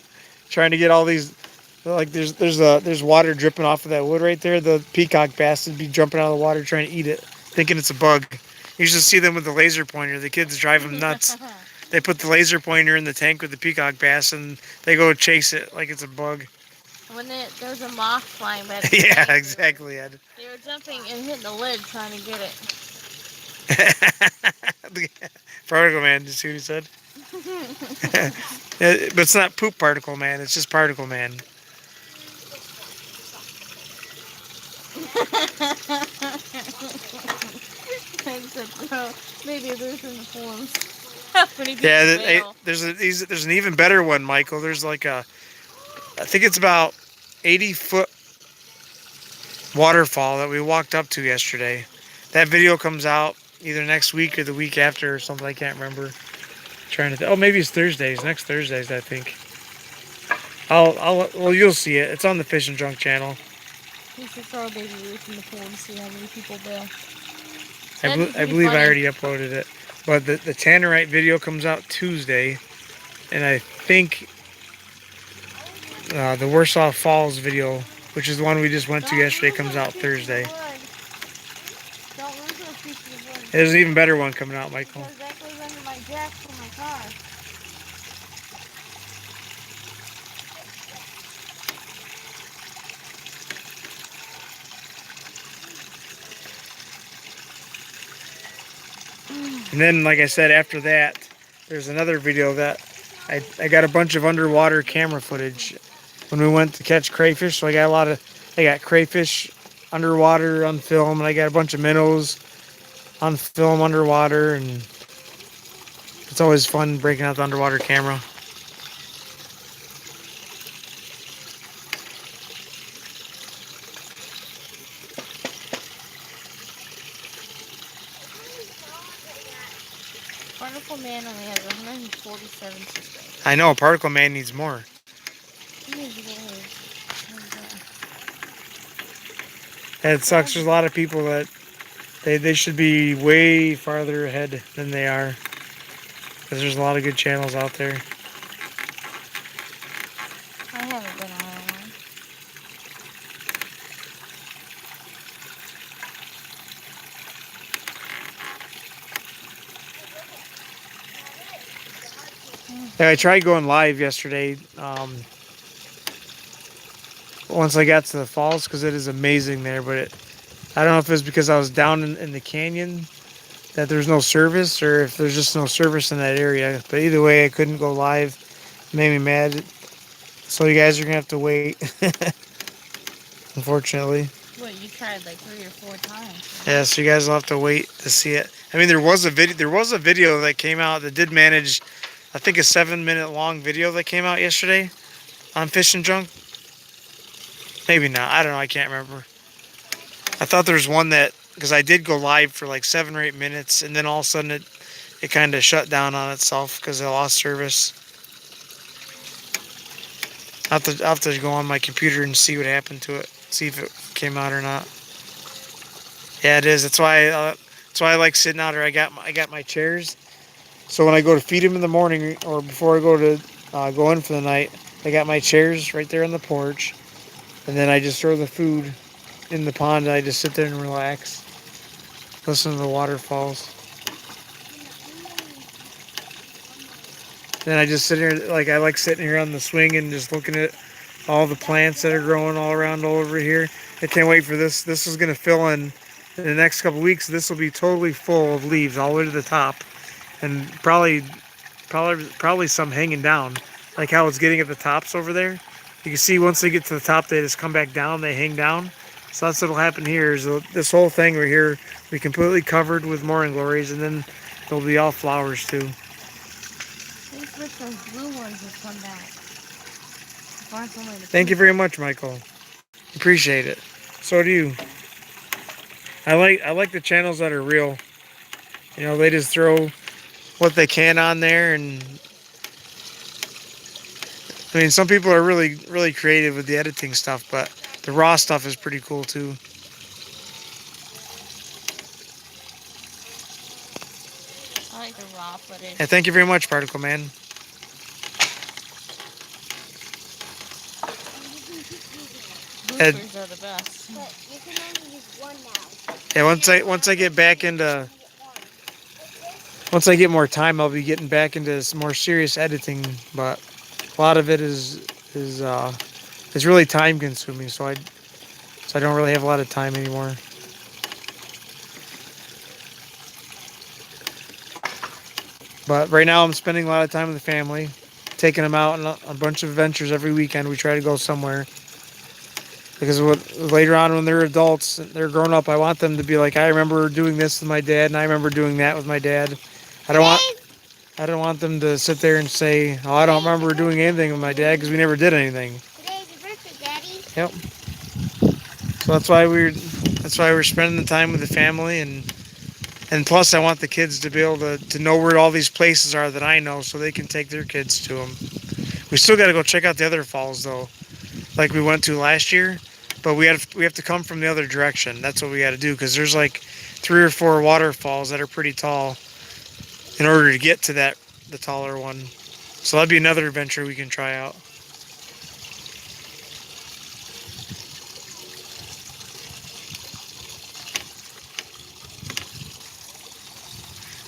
Trying to get all these, like there's water dripping off of that wood right there. The peacock bass would be jumping out of the water trying to eat it, thinking it's a bug. You should see them with the laser pointer. The kids drive them nuts. They put the laser pointer in the tank with the peacock bass and they go chase it like it's a bug. When there's a moth flying by the Yeah, tank, exactly, Ed. they were jumping and hitting the lid trying to get it. Particle man, just see what he said? Yeah, but it's not poop particle man, it's just particle man. Maybe there's in the forums. Yeah, there's an even better one, Michael. There's like I think it's about 80-foot waterfall that we walked up to yesterday. That video comes out either next week or the week after or something. I can't remember. Oh, maybe it's Thursdays. Next Thursdays, I think. Well, you'll see it. It's on the Fish and Junk channel. We should throw a baby Ruth in the pool and see how many people bail. I believe I already uploaded it. But the Tannerite video comes out Tuesday. And I think the Warsaw Falls video, which is the one we just went to yesterday, comes out Thursday. There's an even better one coming out, Michael. That goes under my jack for my car. And then, like I said, after that, there's another video that I got a bunch of underwater camera footage when we went to catch crayfish. So I got crayfish underwater on film, and I got a bunch of minnows. on film underwater, and it's always fun breaking out the underwater camera. Particle Man only has 147 subscribers. I know Particle Man needs more. He needs to get And it sucks. There's a lot of people that they should be way farther ahead than they are, because there's a lot of good channels out there. I haven't been on one. Yeah, I tried going live yesterday. Once I got to the falls, because it is amazing there, but I don't know if it's because I was down in the canyon that there's no service, or if there's just no service in that area. But either way, I couldn't go live. It made me mad. So you guys are gonna have to wait. Unfortunately. What, you tried like 3 or 4 times? Yeah, so you guys will have to wait to see it. I mean, there was a video. There was a video that came out that did manage, I think, a 7-minute long video that came out yesterday on Fish and Junk. Maybe not. I don't know. I can't remember. I thought there was one that, because I did go live for like 7 or 8 minutes, and then all of a sudden it kind of shut down on itself because I lost service. I'll have to go on my computer and see what happened to it. See if it came out or not. Yeah, it is. That's why I like sitting out here. I got my chairs. So when I go to feed them in the morning, or before I go to go in for the night, I got my chairs right there on the porch, and then I just throw the food in the pond, and I just sit there and relax, listen to the waterfalls. Then I just sit here, like I like sitting here on the swing and just looking at all the plants that are growing all around all over here. I can't wait for this. This is going to fill in the next couple weeks. This will be totally full of leaves all the way to the top, and probably some hanging down, like how it's getting at the tops over there. You can see once they get to the top, they just come back down. They hang down. So that's what'll happen here. Is this whole thing right here will be completely covered with morning glories, and then they'll be all flowers too. These with those blue ones will come back. Thank you very much, Michael. Appreciate it. So do you. I like the channels that are real. You know, they just throw what they can on there, and I mean, some people are really creative with the editing stuff, but the raw stuff is pretty cool too. I like the raw footage. Yeah, thank you very much, Particle Man. Bloopers are the best. But you can only use one now. Yeah, once I get back into, once I get more time, I'll be getting back into some more serious editing. But a lot of it is really time consuming, so I don't really have a lot of time anymore. But right now I'm spending a lot of time with the family, taking them out on a bunch of adventures every weekend. We try to go somewhere. Because later on when they're adults, they're grown up, I want them to be like, I remember doing this with my dad, and I remember doing that with my dad. I don't want them to sit there and say, oh, I don't remember doing anything with my dad because we never did anything. Today's your birthday, Daddy. Yep. So that's why we're spending the time with the family, and plus I want the kids to be able to know where all these places are that I know, so they can take their kids to them. We still got to go check out the other falls though, like we went to last year, but we have to come from the other direction. That's what we got to do, because there's like 3 or 4 waterfalls that are pretty tall in order to get to the taller one. So that'd be another adventure we can try out.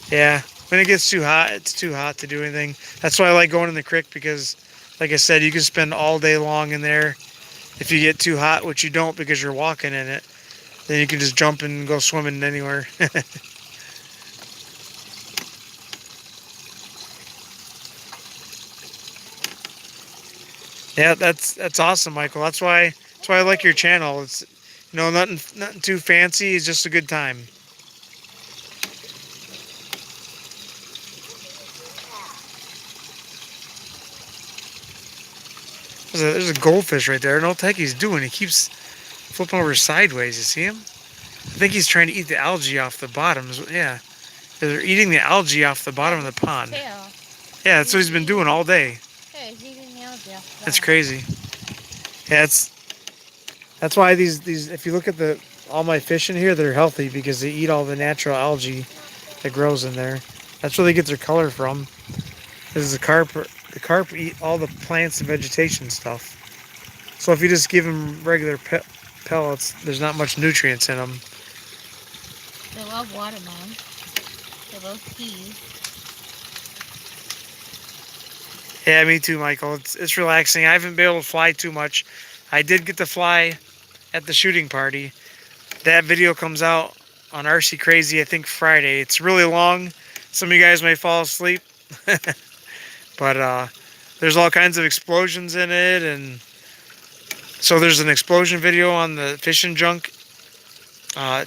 Yeah, when it gets too hot, it's too hot to do anything. That's why I like going in the creek, because, like I said, you can spend all day long in there. If you get too hot, which you don't because you're walking in it, then you can just jump and go swimming anywhere. Yeah, that's awesome, Michael. That's why I like your channel. It's nothing too fancy. It's just a good time. There's a goldfish right there. I don't know what the heck he's doing. He keeps flipping over sideways. You see him? I think he's trying to eat the algae off the bottom. Yeah, they're eating the algae off the bottom of the pond. Tail. Yeah, that's what he's been doing all day. Yeah, he's eating the algae off the That's bottom. crazy. Yeah, that's why these if you look at all my fish in here, they're healthy because they eat all the natural algae that grows in there. That's where they get their color from. This is the carp eat all the plants and vegetation stuff. So if you just give them regular pellets, there's not much nutrients in them. They love watermelon. They love peas. Yeah, me too, Michael. It's relaxing. I haven't been able to fly too much. I did get to fly at the shooting party. That video comes out on RC CRAY-Z, I think Friday. It's really long. Some of you guys may fall asleep. But there's all kinds of explosions in it, and so there's an explosion video on the Fish and Junk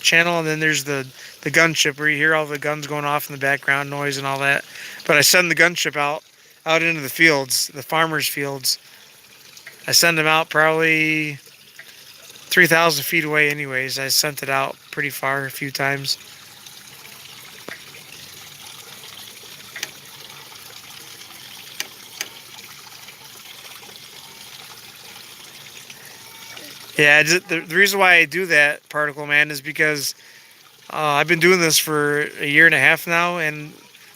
channel, and then there's the gunship where you hear all the guns going off in the background noise and all that. But I send the gunship out into the fields, the farmers' fields. I send them out probably 3,000 feet away anyways. I sent it out pretty far a few times. Yeah, the reason why I do that, Particle Man, is because I've been doing this for a year and a half now, and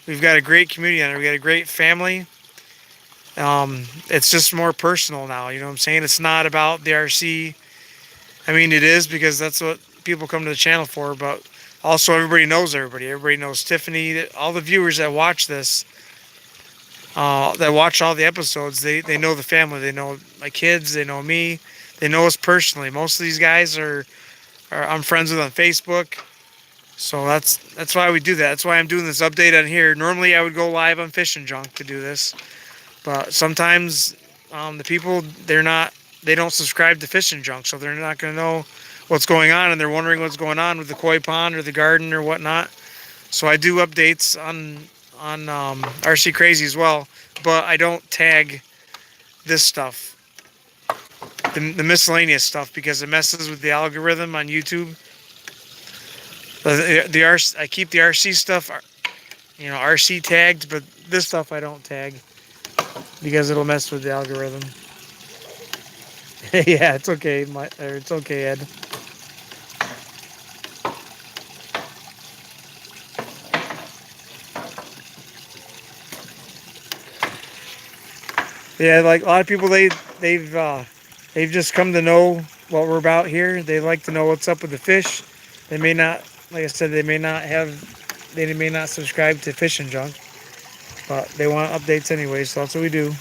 we've got a great community on it. We got a great family. It's just more personal now, you know what I'm saying? It's not about the RC. I mean, it is because that's what people come to the channel for, but also everybody knows everybody. Everybody knows Tiffany. All the viewers that watch this, that watch all the episodes, they know the family. They know my kids. They know me. They know us personally. Most of these guys are I'm friends with on Facebook. So that's why we do that. That's why I'm doing this update on here. Normally I would go live on Fish and Junk to do this. But sometimes the people, they don't subscribe to Fish and Junk, so they're not going to know what's going on, and they're wondering what's going on with the koi pond or the garden or whatnot. So I do updates on RC CRAY-Z as well, but I don't tag this stuff. The miscellaneous stuff, because it messes with the algorithm on YouTube. I keep the RC stuff, you know, RC tagged, but this stuff I don't tag because it'll mess with the algorithm. Yeah, it's okay, it's okay, Ed. Yeah, like a lot of people, they've just come to know what we're about here. They like to know what's up with the fish. They may not, like I said, they may not subscribe to Fish and Junk, but they want updates anyway, so that's what we do.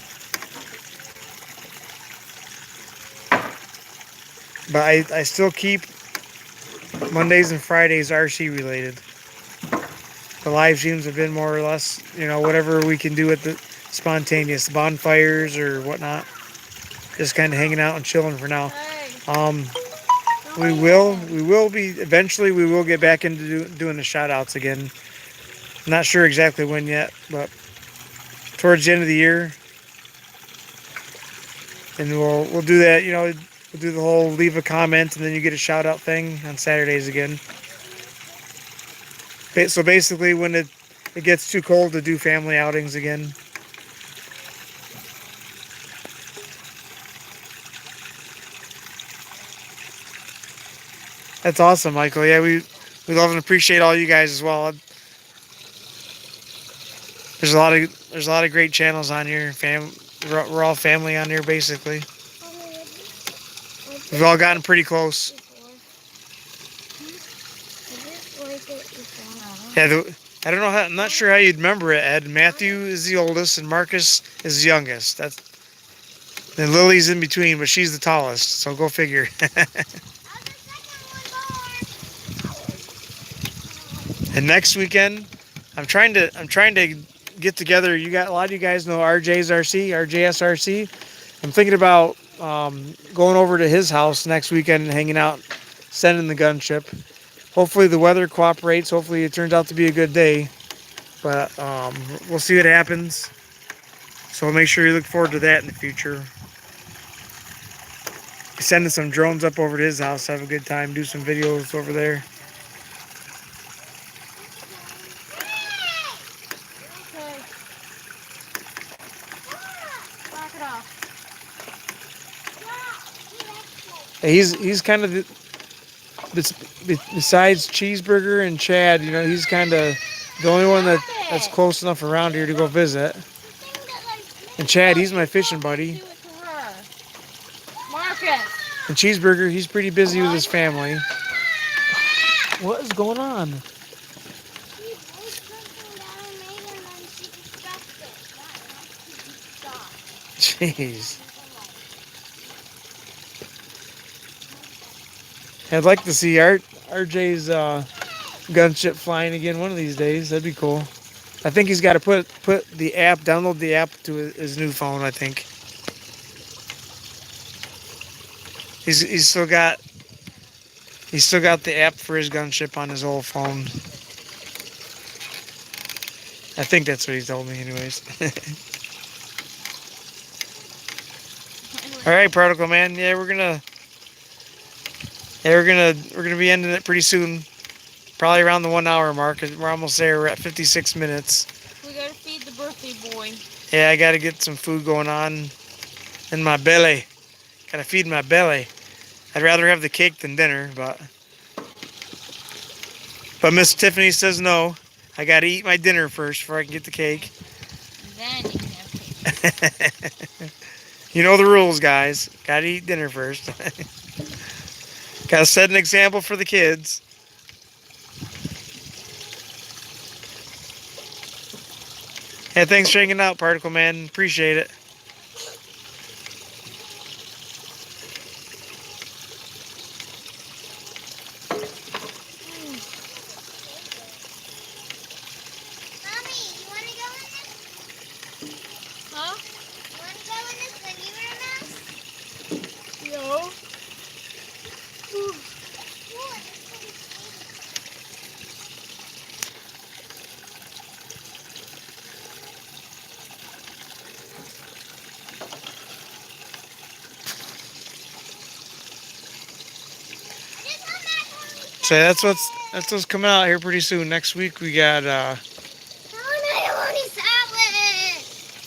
But I still keep Mondays and Fridays RC related. The live streams have been more or less, you know, whatever we can do at the spontaneous bonfires or whatnot. Just kind of hanging out and chilling for now. We will be eventually. We will get back into doing the shout outs again. Not sure exactly when yet, but towards the end of the year, and we'll do that. You know, we'll do the whole leave a comment and then you get a shout out thing on Saturdays again. So basically, when it gets too cold to do family outings again. That's awesome, Michael. Yeah, we love and appreciate all you guys as well. There's a lot of great channels on here. We're all family on here basically. We've all gotten pretty close. Yeah, I don't know how. I'm not sure how you'd remember it, Ed. Matthew is the oldest, and Marcus is the youngest. Then Lily's in between, but she's the tallest. So go figure. And next weekend, I'm trying to get together. A lot of you guys know RJ's RC. I'm thinking about going over to his house next weekend and hanging out, sending the gunship. Hopefully the weather cooperates. Hopefully it turns out to be a good day. But we'll see what happens. So make sure you look forward to that in the future. sending some drones up over to his house, have a good time, do some videos over there. Okay. Knock it off. He's kind of besides Cheeseburger and Chad, you know, he's kind of the only one that's close enough around here to go visit. And Chad, he's my fishing buddy. Do it to her. Marcus. And Cheeseburger, he's pretty busy with his family. What is going on? Jeez. I'd like to see RJ's gunship flying again one of these days. That'd be cool. I think he's got to put the app, download the app to his new phone. I think he's still got the app for his gunship on his old phone. I think that's what he told me, anyways. All right, Prodigal Man. Yeah, we're gonna be ending it pretty soon. Probably around the 1 hour mark. We're almost there. We're at 56 minutes. We gotta feed the birthday boy. Yeah, I gotta get some food going on in my belly. Gotta feed my belly. I'd rather have the cake than dinner, but Miss Tiffany says no. I gotta eat my dinner first before I can get the cake. Then you can have cake. You know the rules, guys. Gotta eat dinner first. Gotta set an example for the kids. Hey, thanks for hanging out, Particle Man. Appreciate it. Mommy, you want to go in this? Huh? You want to go in this when you were a mouse? No. Ooh, So that's what's coming out here pretty soon. Next week we got salad.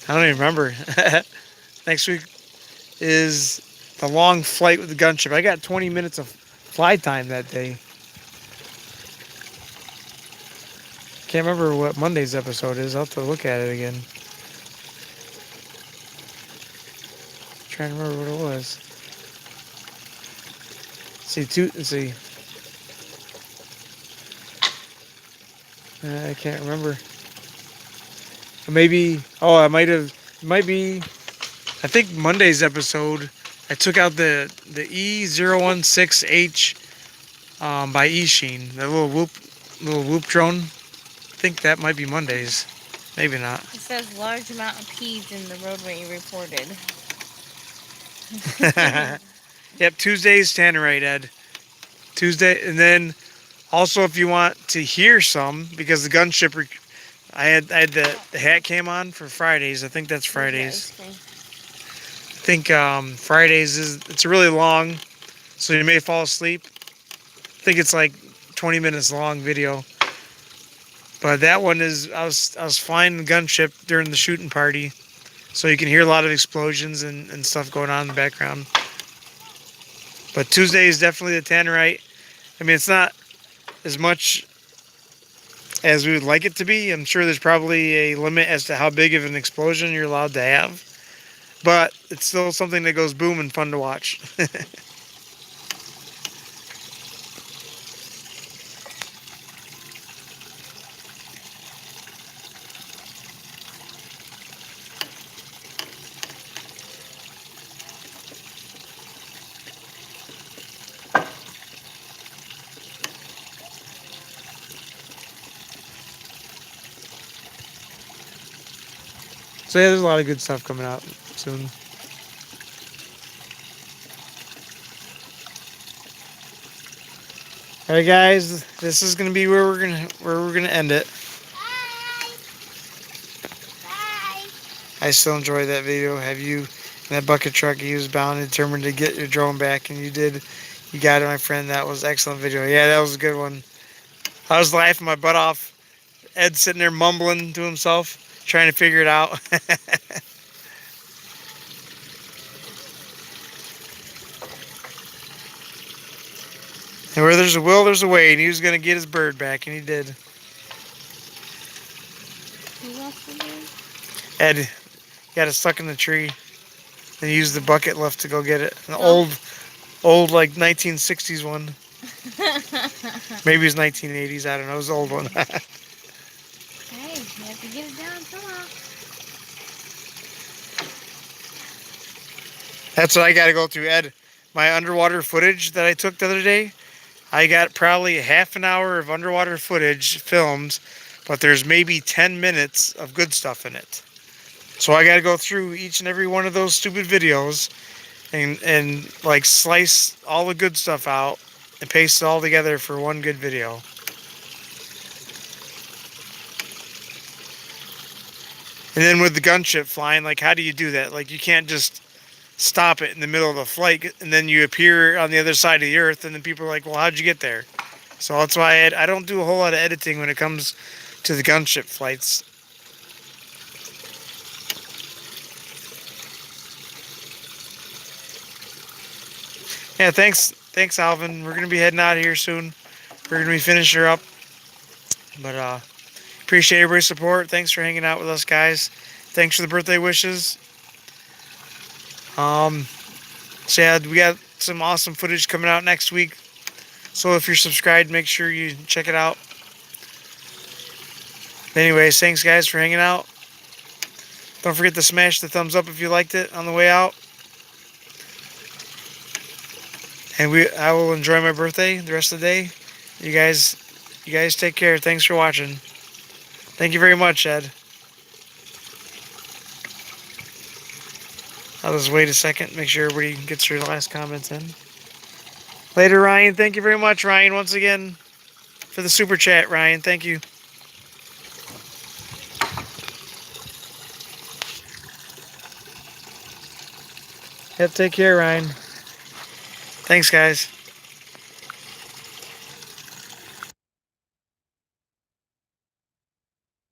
I don't even remember. Next week is the long flight with the gunship. I got 20 minutes of fly time that day. Can't remember what Monday's episode is. I'll have to look at it again. Trying to remember what it was. Let's see. I can't remember. Maybe. Oh, it might be. I think Monday's episode. I took out the E016H by eSheen, the little whoop drone. I think that might be Monday's. Maybe not. It says large amount of peas in the roadway reported. Yep, Tuesday's Tannerite, Ed. Tuesday, and then also if you want to hear some, because the gunship, I had the hat cam on for Fridays. I think that's Fridays. I think Fridays it's really long, so you may fall asleep. I think it's like 20 minutes long video. But that one is I was flying the gunship during the shooting party, so you can hear a lot of explosions and stuff going on in the background. But Tuesday is definitely the Tannerite. I mean, it's not as much as we would like it to be. I'm sure there's probably a limit as to how big of an explosion you're allowed to have. But it's still something that goes boom and fun to watch. So yeah, there's a lot of good stuff coming out soon. All right, guys, this is gonna be where we're gonna end it. Bye. Bye. I still enjoy that video. Have you That bucket truck, he was bound and determined to get your drone back, and you did. You got it, my friend. That was an excellent video. Yeah, that was a good one. I was laughing my butt off. Ed sitting there mumbling to himself, trying to figure it out. And where there's a will, there's a way, and he was going to get his bird back, and he did. Who else did you? Ed got it stuck in the tree, and he used the bucket left to go get it. An old like 1960s one. Maybe it's 1980s. I don't know. It was an old one. Hey, you have to get it down somehow. That's what I got to go through, Ed. My underwater footage that I took the other day, I got probably half an hour of underwater footage filmed, but there's maybe 10 minutes of good stuff in it. So I got to go through each and every one of those stupid videos and like slice all the good stuff out and paste it all together for one good video. And then with the gunship flying, like how do you do that? Like you can't just stop it in the middle of the flight and then you appear on the other side of the earth and then people are like, well, how'd you get there? So that's why I don't do a whole lot of editing when it comes to the gunship flights. Yeah, thanks Alvin. We're gonna be heading out of here soon. We're gonna be finishing her up. But appreciate everybody's support. Thanks for hanging out with us, guys. Thanks for the birthday wishes. So yeah, we got some awesome footage coming out next week. So if you're subscribed, make sure you check it out. Anyways, thanks guys for hanging out. Don't forget to smash the thumbs up if you liked it on the way out. And I will enjoy my birthday the rest of the day. You guys take care. Thanks for watching. Thank you very much, Ed. I'll just wait a second, make sure everybody gets their last comments in. Later, Ryan. Thank you very much, Ryan, once again, for the super chat, Ryan. Thank you. Yep, take care, Ryan. Thanks, guys.